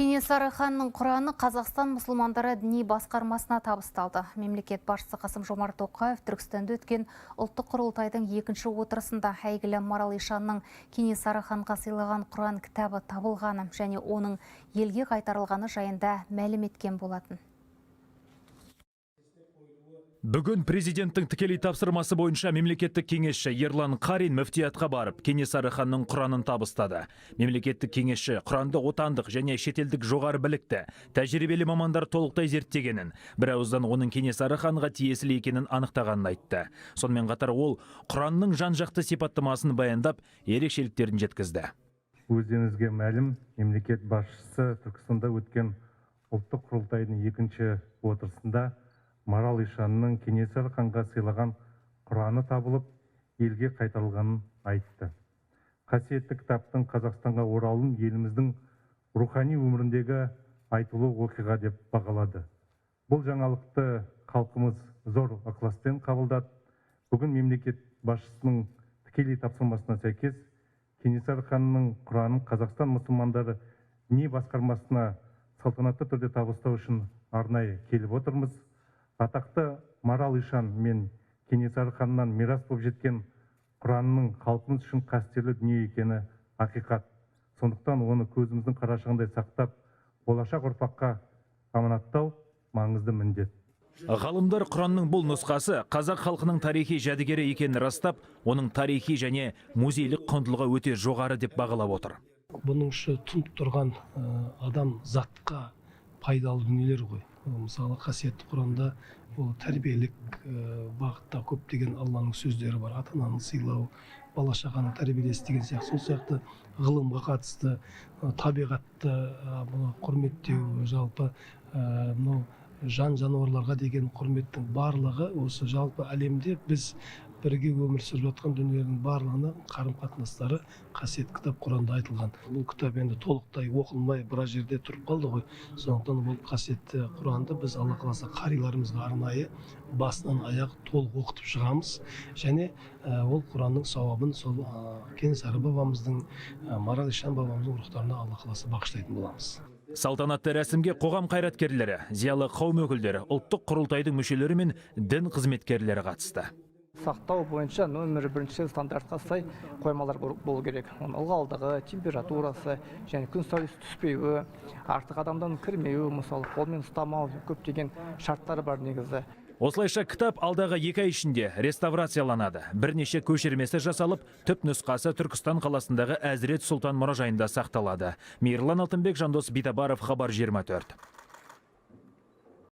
Кенесары ханның Құраны Қазақстан мұсылмандары діни басқармасына табысталды. Мемлекет басшысы Қасым-Жомарт Тоқаев Түркістанда өткен ұлттық құрылтайдың екінші отырысында әйгілі Марал Ишанның Кенесары ханға сыйлаған Құран кітабы табылғаны және оның елге қайтарылғаны жайында мәлім еткен болатын. Бүгін президенттің тікелей тапсырмасы бойынша мемлекеттік кеңесші Ерлан Қарин мүфтиятқа барып, Кенесары ханның Құранын табыстады. Мемлекеттік кеңесші Құранды отандық және шетелдік жоғары білікті, тәжірибелі мамандар толықтай зерттегенін, бір ауыздан оның Кенесары ханға тиесілі екенін анықтағанын айтты. Сонымен қатар ол Құранның жан-жақты сипаттамасын баяндап, ерекшеліктерін жеткізді. Өздеріңізге мәлім, мемлекет басшысы Түркістанда өткен ұлттық құрылтайдың екінші отырысында Марал Ишанның Кенесары ханға сыйлаған Құраны табылып, елге қайтарылғанын айтты. Қасиетті кітаптың Қазақстанға оралуын еліміздің рухани өміріндегі айтулы оқиға деп бағалады. Бұл жаңалықты халқымыз зор ықыласпен қабылдады. Бүгін мемлекет басшысының тікелей тапсырмасына сәйкес Кенесары ханның Құранын Қазақстан мұсылмандары діни басқармасына салтанатты түрде табыстау үшін арнайы келіп отырмыз. Атақты Марал Ишан мен Кенесары ханнан мирас болып жеткен Құранның халқымыз үшін қастерлі дүние екені ақиқат. Сондықтан оны көзіміздің қарашығындай сақтап, болашақ ұрпаққа аманаттау маңызды міндет. Ғалымдар Құранның бұл нұсқасы қазақ халқының тарихи жәдігері екенін растап, оның тарихи және музейлік құндылығы өте жоғары деп бағалап отыр. Бұның іші тұнып тұрған адам затқа пайдалы дүниелер ғой. Мысалы, қасиетті Құранда ол тәрбиелік бағытта көптеген Алланың сөздері бар. Ата-ананы сыйлау, бала-шағаны тәрбиелес деген сияқты. Сол сияқты ғылымға қатысты, табиғатты құрметтеу, жалпы жан-жануарларға деген құрметтің барлығы осы жалпы әлемде біз бірге өмір сүріп жатқан дүниелердің барлығына қарым-қатынастары қасиетті кітап Құранда айтылған. Бұл кітап енді толықтай оқылмай біраз жерде тұрып қалды ғой. Сондықтан бұл қасиетті Құранды біз Алла қаласа қариларымызға арнайы басынан аяқ толық оқытып шығамыз. Және ол Құранның сауабын сол Кенесары бабамыздың, Марал Ишан бабамыздың рухтарына Алла қаласа бағыштайтын боламыз. Салтанатты рәсімге қоғам қайраткерлері, зиялы қауым өкілдері, ұлттық құрылтайдың мүшелері мен дін қызметкерлері қатысты. Сақтау бойынша нөмір 1 стандартқа сай қоймалар болу керек. Оның ылғалдығы, температурасы, және күн сәулесі түспеуі, артық адамдан кірмеуі, мысалы қолмен ұстамау, көптеген шарттары бар негізі. Осылайша кітап алдағы 2 ай ішінде реставрацияланады. Бірнеше көшірмесі жасалып, түп нұсқасы Түркістан қаласындағы Әзірет Сұлтан мұражайында сақталады. Мейірлан Алтынбек, Жандос Битабаров, Хабар 24.